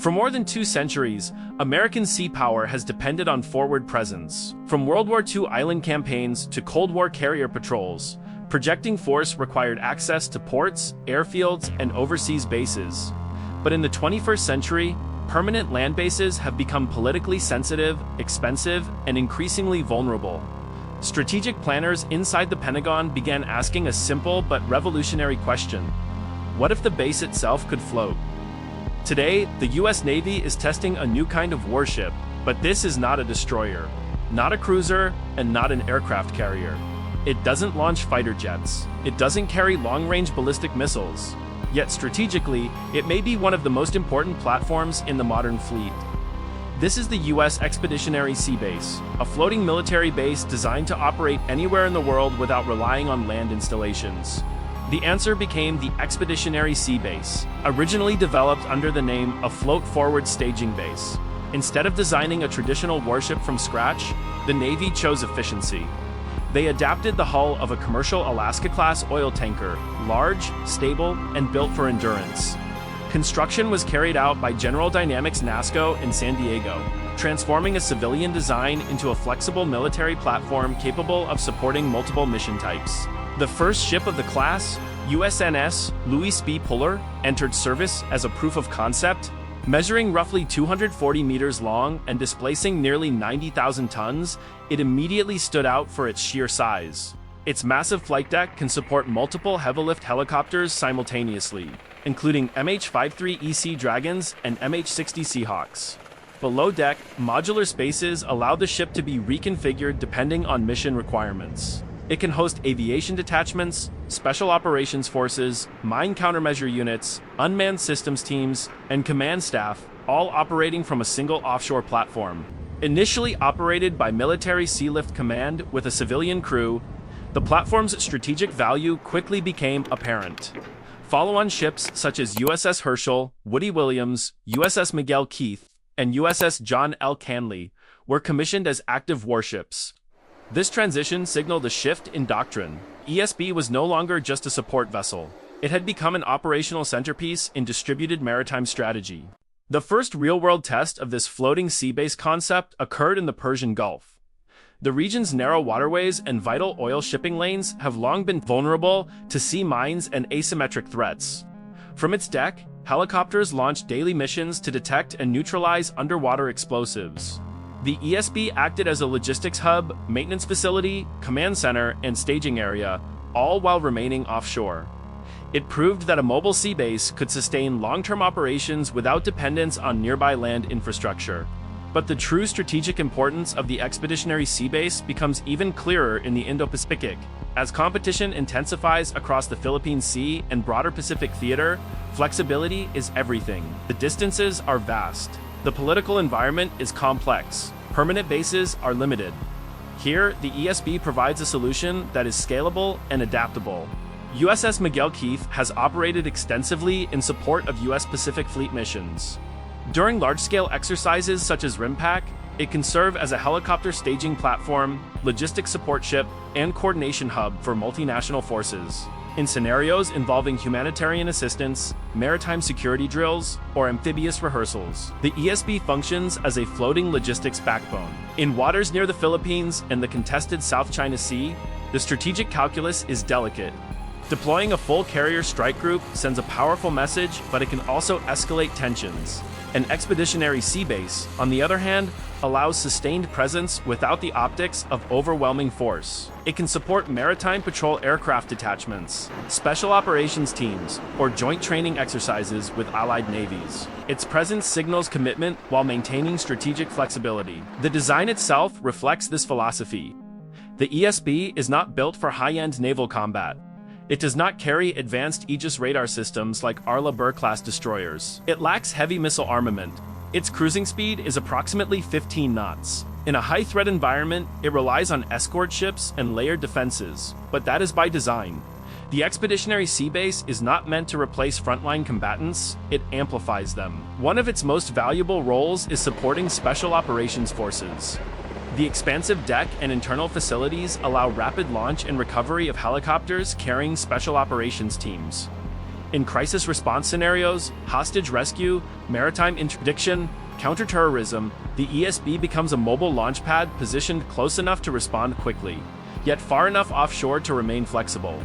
For more than 2 centuries, American sea power has depended on forward presence. From World War II island campaigns to Cold War carrier patrols, projecting force required access to ports, airfields, and overseas bases. But in the 21st century, permanent land bases have become politically sensitive, expensive, and increasingly vulnerable. Strategic planners inside the Pentagon began asking a simple but revolutionary question: what if the base itself could float? Today, the US Navy is testing a new kind of warship, but this is not a destroyer, not a cruiser, and not an aircraft carrier. It doesn't launch fighter jets. It doesn't carry long-range ballistic missiles. Yet strategically, it may be one of the most important platforms in the modern fleet. This is the US Expeditionary Sea Base, a floating military base designed to operate anywhere in the world without relying on land installations. The answer became the Expeditionary Sea Base, originally developed under the name of Float Forward Staging Base. Instead of designing a traditional warship from scratch, the Navy chose efficiency. They adapted the hull of a commercial Alaska-class oil tanker, large, stable, and built for endurance. Construction was carried out by General Dynamics NASSCO in San Diego, transforming a civilian design into a flexible military platform capable of supporting multiple mission types. The first ship of the class, USNS Louis B. Puller, entered service as a proof of concept. Measuring roughly 240 meters long and displacing nearly 90,000 tons, it immediately stood out for its sheer size. Its massive flight deck can support multiple heavy-lift helicopters simultaneously, including MH-53EC Dragons and MH-60 Seahawks. Below deck, modular spaces allow the ship to be reconfigured depending on mission requirements. It can host aviation detachments, special operations forces, mine countermeasure units, unmanned systems teams, and command staff, all operating from a single offshore platform. Initially operated by Military Sealift Command with a civilian crew, the platform's strategic value quickly became apparent. Follow-on ships such as USS Herschel, Woody Williams, USS Miguel Keith, and USS John L. Canley were commissioned as active warships. This transition signaled a shift in doctrine. ESB was no longer just a support vessel. It had become an operational centerpiece in distributed maritime strategy. The first real-world test of this floating sea base concept occurred in the Persian Gulf. The region's narrow waterways and vital oil shipping lanes have long been vulnerable to sea mines and asymmetric threats. From its deck, helicopters launched daily missions to detect and neutralize underwater explosives. The ESB acted as a logistics hub, maintenance facility, command center, and staging area, all while remaining offshore. It proved that a mobile sea base could sustain long-term operations without dependence on nearby land infrastructure. But the true strategic importance of the Expeditionary Sea Base becomes even clearer in the Indo-Pacific. As competition intensifies across the Philippine Sea and broader Pacific theater, flexibility is everything. The distances are vast. The political environment is complex. Permanent bases are limited. Here, the ESB provides a solution that is scalable and adaptable. USS Miguel Keith has operated extensively in support of US Pacific Fleet missions. During large-scale exercises such as RIMPAC, it can serve as a helicopter staging platform, logistics support ship, and coordination hub for multinational forces. In scenarios involving humanitarian assistance, maritime security drills, or amphibious rehearsals, the ESB functions as a floating logistics backbone. In waters near the Philippines and the contested South China Sea, the strategic calculus is delicate. Deploying a full carrier strike group sends a powerful message, but it can also escalate tensions. An expeditionary sea base, on the other hand, allows sustained presence without the optics of overwhelming force. It can support maritime patrol aircraft detachments, special operations teams, or joint training exercises with allied navies. Its presence signals commitment while maintaining strategic flexibility. The design itself reflects this philosophy. The ESB is not built for high-end naval combat. It does not carry advanced Aegis radar systems like Arleigh Burr-class destroyers. It lacks heavy missile armament. Its cruising speed is approximately 15 knots. In a high-threat environment, it relies on escort ships and layered defenses, but that is by design. The Expeditionary Sea Base is not meant to replace frontline combatants, it amplifies them. One of its most valuable roles is supporting special operations forces. The expansive deck and internal facilities allow rapid launch and recovery of helicopters carrying special operations teams. In crisis response scenarios, hostage rescue, maritime interdiction, counterterrorism, the ESB becomes a mobile launch pad positioned close enough to respond quickly, yet far enough offshore to remain flexible.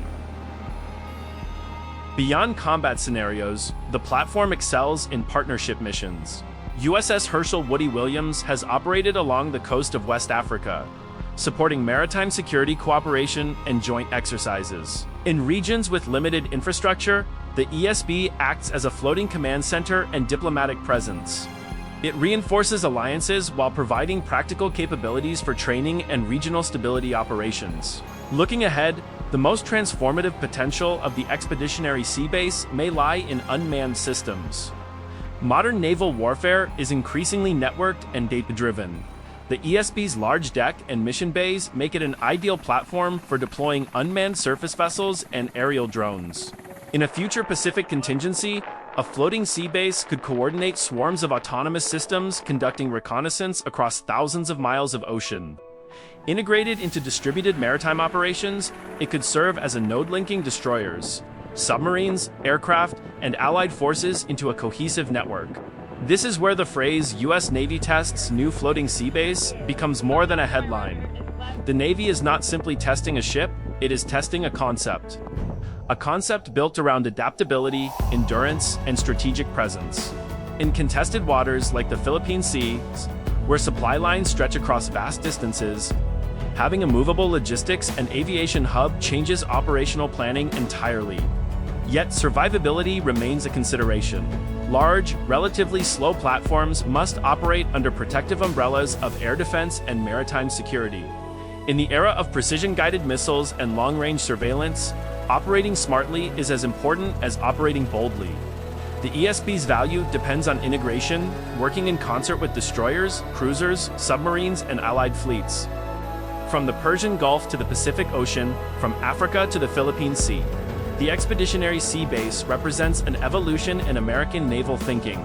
Beyond combat scenarios, the platform excels in partnership missions. USS Herschel Woody Williams has operated along the coast of West Africa, supporting maritime security cooperation and joint exercises. In regions with limited infrastructure, the ESB acts as a floating command center and diplomatic presence. It reinforces alliances while providing practical capabilities for training and regional stability operations. Looking ahead, the most transformative potential of the Expeditionary Sea Base may lie in unmanned systems. Modern naval warfare is increasingly networked and data-driven. The ESB's large deck and mission bays make it an ideal platform for deploying unmanned surface vessels and aerial drones. In a future Pacific contingency, a floating sea base could coordinate swarms of autonomous systems conducting reconnaissance across thousands of miles of ocean. Integrated into distributed maritime operations, it could serve as a node linking destroyers, submarines, aircraft, and allied forces into a cohesive network. This is where the phrase U.S. Navy tests new floating sea base becomes more than a headline. The Navy is not simply testing a ship, it is testing a concept. A concept built around adaptability, endurance, and strategic presence. In contested waters like the Philippine Sea, where supply lines stretch across vast distances, having a movable logistics and aviation hub changes operational planning entirely. Yet survivability remains a consideration. Large, relatively slow platforms must operate under protective umbrellas of air defense and maritime security. In the era of precision-guided missiles and long-range surveillance, operating smartly is as important as operating boldly. The ESB's value depends on integration, working in concert with destroyers, cruisers, submarines, and allied fleets. From the Persian Gulf to the Pacific Ocean, from Africa to the Philippine Sea, the Expeditionary Sea Base represents an evolution in American naval thinking.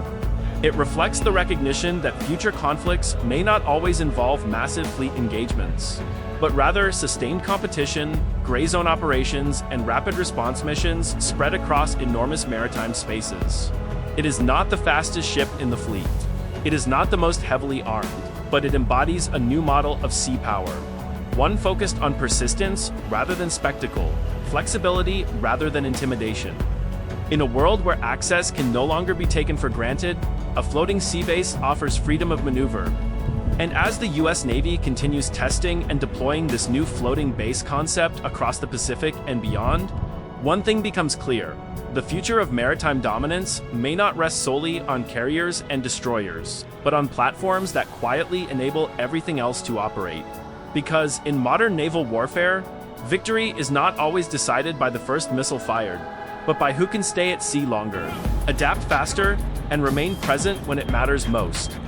It reflects the recognition that future conflicts may not always involve massive fleet engagements, but rather sustained competition, gray zone operations, and rapid response missions spread across enormous maritime spaces. It is not the fastest ship in the fleet. It is not the most heavily armed, but it embodies a new model of sea power. One focused on persistence rather than spectacle, flexibility rather than intimidation. In a world where access can no longer be taken for granted, a floating sea base offers freedom of maneuver. And as the US Navy continues testing and deploying this new floating base concept across the Pacific and beyond, one thing becomes clear. The future of maritime dominance may not rest solely on carriers and destroyers, but on platforms that quietly enable everything else to operate. Because in modern naval warfare, victory is not always decided by the first missile fired, but by who can stay at sea longer, adapt faster, and remain present when it matters most.